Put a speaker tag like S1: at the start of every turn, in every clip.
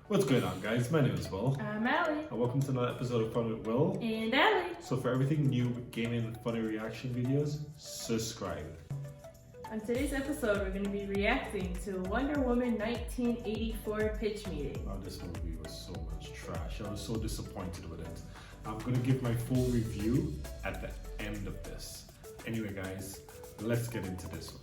S1: What's going on, guys? My name is Will.
S2: I'm Allie.
S1: And welcome to another episode of Fun with Will.
S2: And Allie.
S1: So for everything new gaming and funny reaction videos, subscribe.
S2: On today's episode, we're going to be reacting to Wonder Woman 1984 pitch meeting.
S1: Wow, this movie was so much trash. I was so disappointed with it. I'm going to give my full review at the end of this. Anyway, guys, let's get into this one.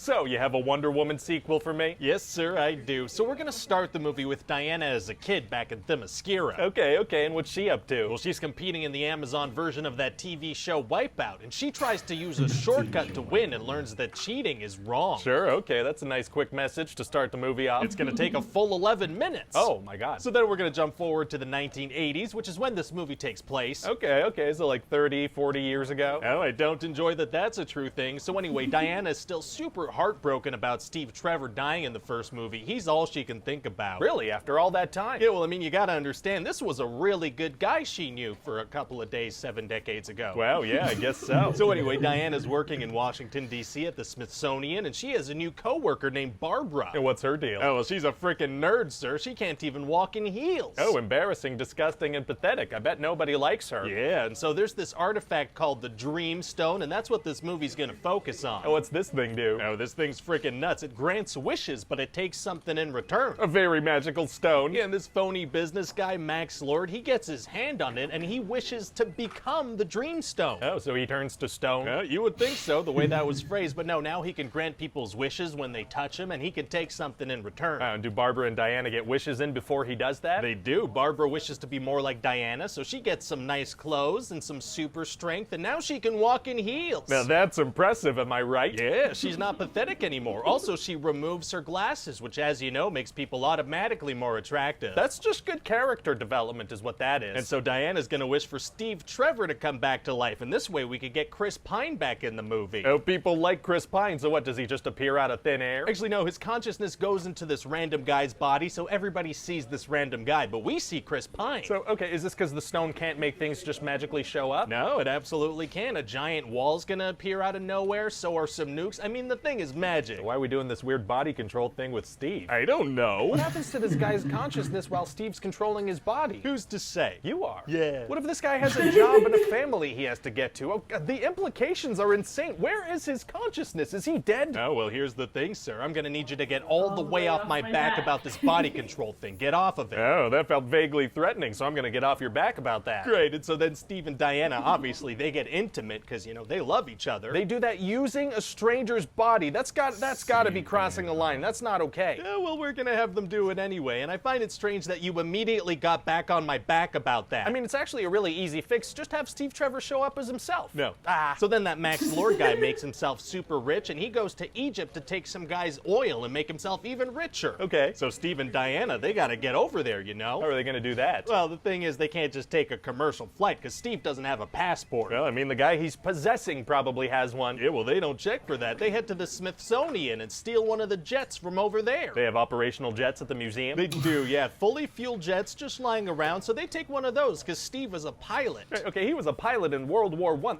S3: So, you have a Wonder Woman sequel for me? Yes, sir, I do. So we're gonna start the movie with Diana as a kid back in Themyscira. Okay, and what's she up to? Well, she's competing in the Amazon version of that TV show Wipeout, and she tries to use a shortcut to win and learns that cheating is wrong. Sure, okay, that's a nice quick message to start the movie off. It's gonna take a full 11 minutes. Oh my god. So then we're gonna jump forward to the 1980s, which is when this movie takes place. Okay, so like 30, 40 years ago? Oh, I don't enjoy that that's a true thing. So anyway, Diana is still super heartbroken about Steve Trevor dying in the first movie. He's all she can think about. Really? After all that time? Yeah, well, I mean, you gotta understand, this was a really good guy she knew for a couple of days 7 decades ago. Well, yeah, I guess so. So anyway, Diana's working in Washington, D.C. at the Smithsonian, and she has a new co-worker named Barbara. And what's her deal? Oh, well, she's a freaking nerd, sir. She can't even walk in heels. Oh, embarrassing, disgusting, and pathetic. I bet nobody likes her. Yeah, and so there's this artifact called the Dream Stone, and that's what this movie's gonna focus on. Oh, what's this thing do? Oh, this thing's freaking nuts. It grants wishes, but it takes something in return. A very magical stone. Yeah, and this phony business guy, Max Lord, he gets his hand on it, and he wishes to become the Dream Stone. Oh, so he turns to stone? You would think so, the way that was phrased, but no, now he can grant people's wishes when they touch him, and he can take something in return. And do Barbara and Diana get wishes in before he does that? They do. Barbara wishes to be more like Diana, so she gets some nice clothes and some super strength, and now she can walk in heels. Now that's impressive, am I right? Yeah, she's not pathetic anymore. Also, she removes her glasses, which, as you know, makes people automatically more attractive. That's just good character development is what that is. And so Diana's gonna wish for Steve Trevor to come back to life, and this way we could get Chris Pine back in the movie. Oh, people like Chris Pine, so what, does he just appear out of thin air? Actually, no, his consciousness goes into this random guy's body, so everybody sees this random guy, but we see Chris Pine. So, okay, is this because the stone can't make things just magically show up? No, it absolutely can. A giant wall's gonna appear out of nowhere, so are some nukes. I mean, the thing is magic. Why are we doing this weird body control thing with Steve? I don't know. What happens to this guy's consciousness while Steve's controlling his body? Who's to say? You are. Yeah. What if this guy has a job and a family he has to get to? Oh, God, the implications are insane. Where is his consciousness? Is he dead? Oh, well, here's the thing, sir. I'm gonna need you to get all the way off my back about this body control thing. Get off of it. Oh, that felt vaguely threatening, so I'm gonna get off your back about that. Great, and so then Steve and Diana, obviously, they get intimate because, you know, they love each other. They do that using a stranger's body. That's gotta be crossing a line. That's not okay. Yeah, well, we're gonna have them do it anyway, and I find it strange that you immediately got back on my back about that. I mean, it's actually a really easy fix. Just have Steve Trevor show up as himself. No. So then that Max Lord guy makes himself super rich, and he goes to Egypt to take some guy's oil and make himself even richer. Okay. So Steve and Diana, they gotta get over there, you know? How are they gonna do that? Well, the thing is, they can't just take a commercial flight, because Steve doesn't have a passport. Well, I mean, the guy he's possessing probably has one. Yeah, well, they don't check for that. They head to the Smithsonian and steal one of the jets from over there. They have operational jets at the museum? They do, yeah. Fully fueled jets just lying around, so they take one of those, because Steve was a pilot. Okay, he was a pilot in World War I.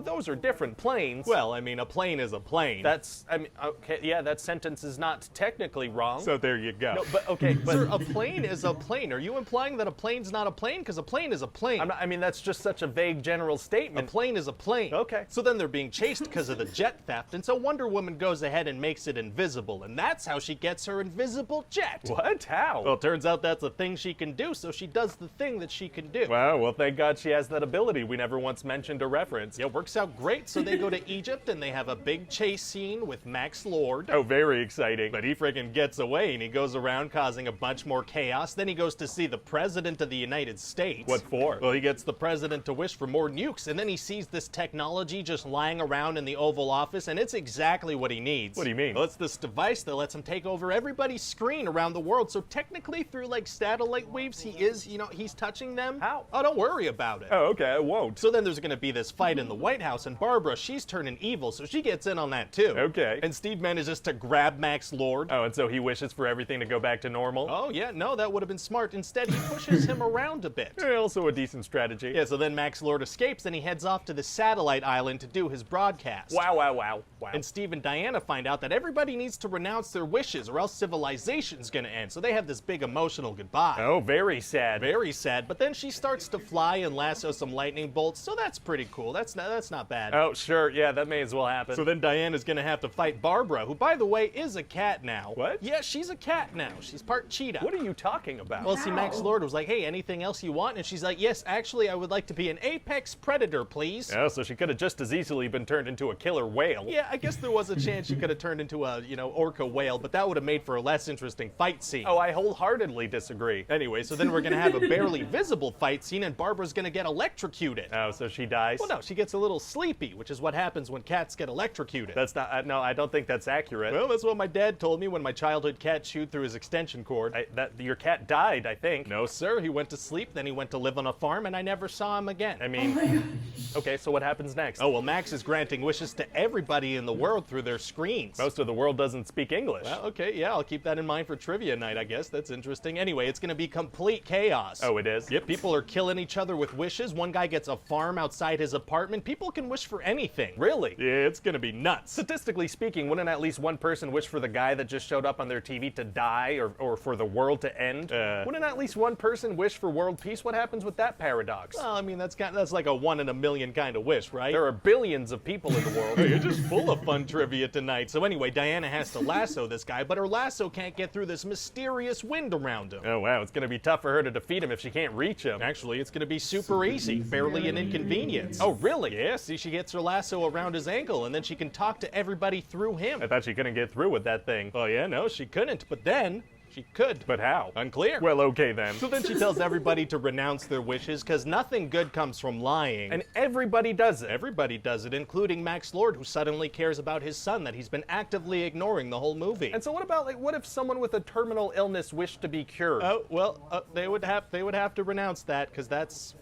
S3: Those are different planes. Well, I mean, a plane is a plane. Okay, yeah, that sentence is not technically wrong. So there you go. No, but, okay, but... Sir, a plane is a plane. Are you implying that a plane's not a plane? Because a plane is a plane. I mean, that's just such a vague general statement. A plane is a plane. Okay. So then they're being chased because of the jet theft, and so Wonder Woman goes ahead and makes it invisible, and that's how she gets her invisible jet. What? How? Well, it turns out that's a thing she can do, so she does the thing that she can do. Wow, well, thank God she has that ability we never once mentioned or referenced. Yeah, works out great, so they go to Egypt, and they have a big chase scene with Max Lord. Oh, very exciting. But he friggin' gets away, and he goes around causing a bunch more chaos. Then he goes to see the President of the United States. What for? Well, he gets the President to wish for more nukes, and then he sees this technology just lying around in the Oval Office, and it's exactly what he needs. What do you mean? Well, it's this device that lets him take over everybody's screen around the world, so technically through, like, satellite waves, he is, you know, he's touching them. How? Oh, don't worry about it. Oh, okay, I won't. So then there's gonna be this fight in the White House, and Barbara, she's turning evil, so she gets in on that too. Okay. And Steve manages to grab Max Lord. Oh, and so he wishes for everything to go back to normal? Oh, yeah, no, that would have been smart. Instead, he pushes him around a bit. Also a decent strategy. Yeah, so then Max Lord escapes, and he heads off to the satellite island to do his broadcast. Wow. And Steve Steve and Diana find out that everybody needs to renounce their wishes or else civilization's gonna end. So they have this big emotional goodbye.
S4: Oh, very sad.
S3: Very sad. But then she starts to fly and lasso some lightning bolts, so that's pretty cool. That's not bad.
S4: Oh, sure, yeah, that may as well happen.
S3: So then Diana's gonna have to fight Barbara, who, by the way, is a cat now.
S4: What?
S3: Yeah, she's a cat now. She's part cheetah.
S4: What are you talking about?
S3: Well, see, Max Lord was like, hey, anything else you want? And she's like, yes, actually, I would like to be an apex predator, please.
S4: Oh, so she could have just as easily been turned into a killer whale.
S3: Yeah, I guess there was a chance she could have turned into a, orca whale, but that would have made for a less interesting fight scene.
S4: Oh, I wholeheartedly disagree.
S3: Anyway, so then we're gonna have a barely visible fight scene, and Barbara's gonna get electrocuted.
S4: Oh, so she dies?
S3: Well, no, she gets a little sleepy, which is what happens when cats get electrocuted.
S4: That's not, no, I don't think that's accurate.
S3: Well, that's what my dad told me when my childhood cat chewed through his extension cord.
S4: Your cat died, I think.
S3: No, sir, he went to sleep, then he went to live on a farm, and I never saw him again.
S4: I mean, okay, so what happens next?
S3: Oh, well, Max is granting wishes to everybody in the world through their screens.
S4: Most of the world doesn't speak English.
S3: Well, okay, yeah, I'll keep that in mind for trivia night, I guess. That's interesting. Anyway, it's gonna be complete chaos.
S4: Oh, it is?
S3: Yep, people are killing each other with wishes. One guy gets a farm outside his apartment. People can wish for anything.
S4: Really?
S3: Yeah, it's gonna be nuts.
S4: Statistically speaking, wouldn't at least one person wish for the guy that just showed up on their TV to die or for the world to end? Wouldn't at least one person wish for world peace? What happens with that paradox?
S3: Well, I mean, that's like a 1 in a million kind of wish, right?
S4: There are billions of people in the world.
S3: You're just full of fun trivia tonight. So anyway, Diana has to lasso this guy, but her lasso can't get through this mysterious wind around him.
S4: Oh, wow, it's gonna be tough for her to defeat him if she can't reach him.
S3: Actually, it's gonna be super easy, barely an inconvenience.
S4: Oh, really?
S3: Yeah, see, she gets her lasso around his ankle, and then she can talk to everybody through him.
S4: I thought she couldn't get through with that thing.
S3: Oh yeah, no, she couldn't, but then she could.
S4: But how?
S3: Unclear.
S4: Well, okay then.
S3: So then she tells everybody to renounce their wishes, because nothing good comes from lying.
S4: And everybody does it.
S3: Everybody does it, including Max Lord, who suddenly cares about his son that he's been actively ignoring the whole movie.
S4: And so what about, like, what if someone with a terminal illness wished to be cured?
S3: Oh, well, they would have to renounce that, because that's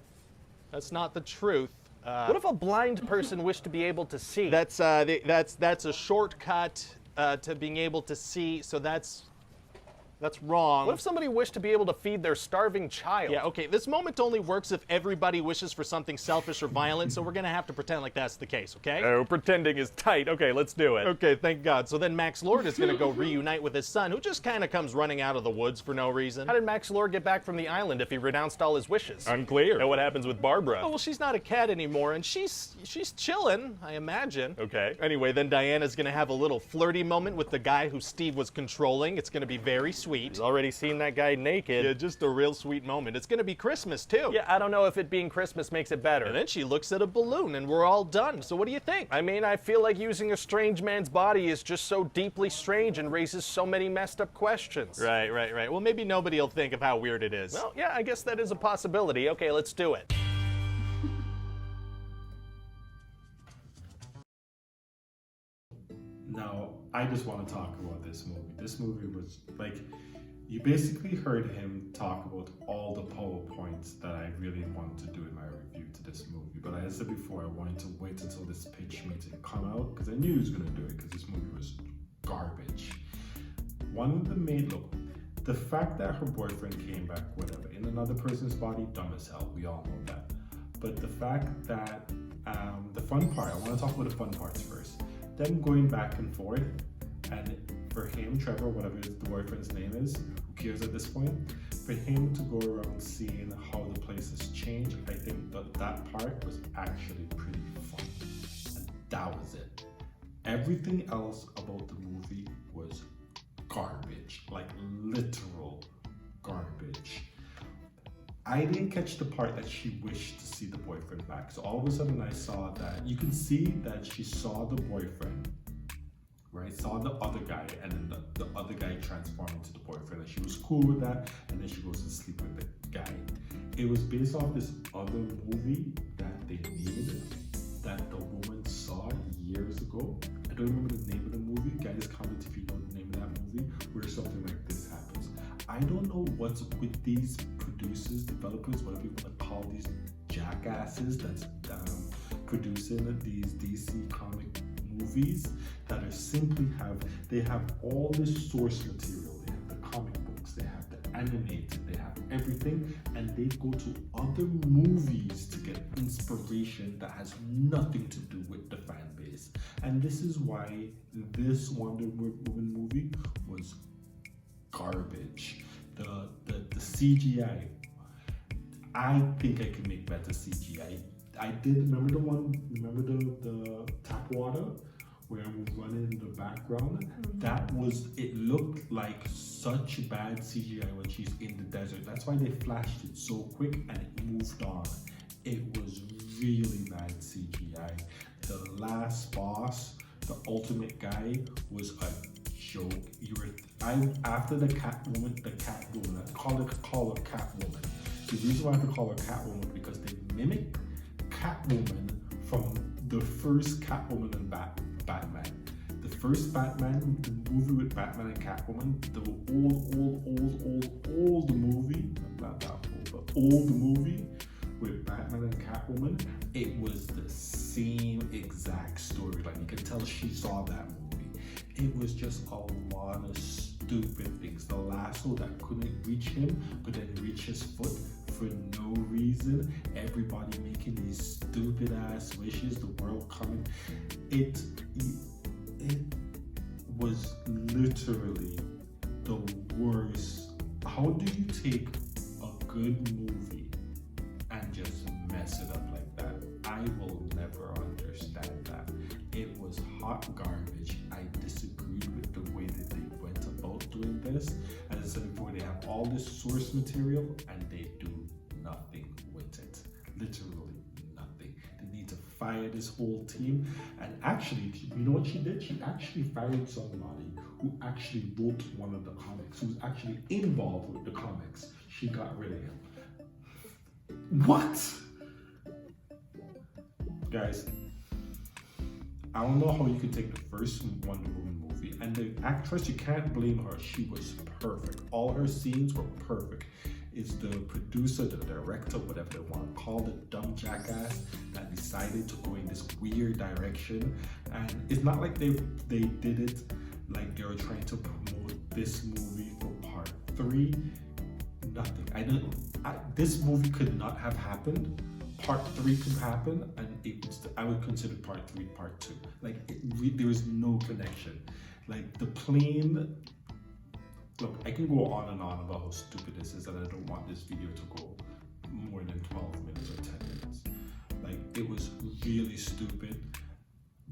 S3: not the truth.
S4: What if a blind person wished to be able to see?
S3: That's a shortcut to being able to see, so that's wrong.
S4: What if somebody wished to be able to feed their starving child?
S3: Yeah, okay, this moment only works if everybody wishes for something selfish or violent, so we're gonna have to pretend like that's the case, okay?
S4: Oh, pretending is tight. Okay, let's do it.
S3: Okay, thank God. So then Max Lord is gonna go reunite with his son, who just kind of comes running out of the woods for no reason.
S4: How did Max Lord get back from the island if he renounced all his wishes?
S3: Unclear.
S4: And what happens with Barbara?
S3: Oh, well, she's not a cat anymore, and she's chilling, I imagine.
S4: Okay.
S3: Anyway, then Diana's gonna have a little flirty moment with the guy who Steve was controlling. It's gonna be very sweet.
S4: He's already seen that guy naked.
S3: Yeah, just a real sweet moment. It's gonna be Christmas, too.
S4: Yeah, I don't know if it being Christmas makes it better.
S3: And then she looks at a balloon, and we're all done. So what do you think?
S4: I mean, I feel like using a strange man's body is just so deeply strange and raises so many messed up questions.
S3: Right. Well, maybe nobody will think of how weird it is.
S4: Well, yeah, I guess that is a possibility. Okay, let's do it.
S1: Now, I just want to talk about this movie. This movie was like, you basically heard him talk about all the PowerPoints that I really wanted to do in my review to this movie. But as I said before, I wanted to wait until this pitch meeting come out because I knew he was going to do it because this movie was garbage. One of the the fact that her boyfriend came back, whatever, in another person's body, dumb as hell. We all know that. But the fact that the fun part, I want to talk about the fun parts first. Them going back and forth, and for him, Trevor, whatever the boyfriend's name is, who cares at this point, for him to go around seeing how the place has changed, I think that part was actually pretty fun. And that was it. Everything else about the movie was garbage, like literal garbage. I didn't catch the part that she wished to see the boyfriend back. So all of a sudden I saw that, you can see that she saw the boyfriend, right? Saw the other guy, and then the other guy transformed into the boyfriend, and she was cool with that, and then she goes to sleep with the guy. It was based off this other movie that they made that the woman saw years ago. I don't remember the name of the movie. Guys, comment if you know the name of that movie, where something like this happens. I don't know what's with these producers, developers, whatever you want to call these jackasses that's producing these DC comic movies that are simply they have all this source material. They have the comic books, they have the animated, they have everything, and they go to other movies to get inspiration that has nothing to do with the fan base. And this is why this Wonder Woman movie was garbage. The CGI, I think I can make better CGI. I did remember the tap water where I was running in the background. It looked like such bad CGI when she's in the desert. That's why they flashed it so quick and it moved on. It was really bad CGI. The last boss, the ultimate guy, was a joke. After the Catwoman, I call her Catwoman. The reason why I have to call her Catwoman because they mimic Catwoman from the first Catwoman and Batman. The first Batman, the movie with Batman and Catwoman, the old movie, not that old, but old movie with Batman and Catwoman, it was the same exact story. Like you can tell she saw that movie. It was just a lot of stupid things. The lasso that couldn't reach him, but then reach his foot for no reason. Everybody making these stupid ass wishes. The world coming. It was literally the worst. How do you take a good movie and just mess it up like that? I will never understand that. It was hot garbage. I disagreed with the way that they went about doing this. As I said before, they have all this source material and they do nothing with it. Literally nothing. They need to fire this whole team. And actually, you know what she did? She actually fired somebody who actually wrote one of the comics, who was actually involved with the comics. She got rid of him. What? Guys, I don't know how you could take the first Wonder Woman movie and the actress, you can't blame her. She was perfect. All her scenes were perfect. It's the producer, the director, whatever they want to call it, dumb jackass that decided to go in this weird direction. And it's not like they did it like they were trying to promote this movie for part 3. Nothing. This movie could not have happened. Part 3 could happen, and I would consider part 3 part 2. Like there is no connection. Like the plane. Look, I can go on and on about how stupid this is, and I don't want this video to go more than 12 minutes or 10 minutes. Like it was really stupid.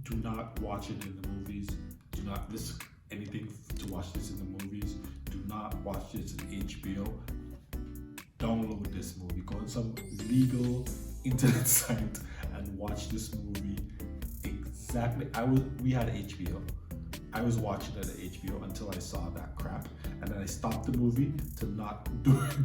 S1: Do not watch it in the movies. Do not listen anything to watch this in the movies. Do not watch this in HBO. Download this movie. Go on some legal internet site and watch this movie. Exactly. We had HBO. I was watching it at HBO until I saw that crap, and then I stopped the movie to not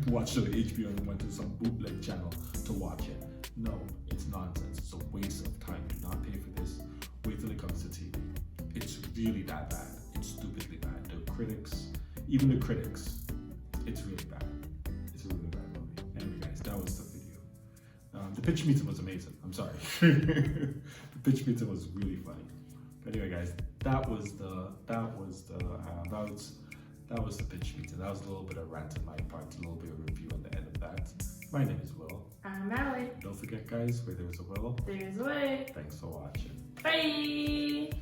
S1: watch it on HBO and went to some bootleg channel to watch it. No, it's nonsense. It's a waste of time. Do not pay for this. Wait till it comes to TV. It's really that bad. It's stupidly bad. The critics, even the critics, it's really bad. It's a really bad movie. Anyway, guys, that was the video. The pitch meeting was amazing. I'm sorry. The pitch meeting was really funny. Anyway, guys, that was the pitch meeting. That was a little bit of rant on my part, a little bit of review on the end of that. My name is Will.
S2: I'm Allie.
S1: Don't forget, guys, where there's a will,
S2: There's a way.
S1: thanks for watching.
S2: Bye.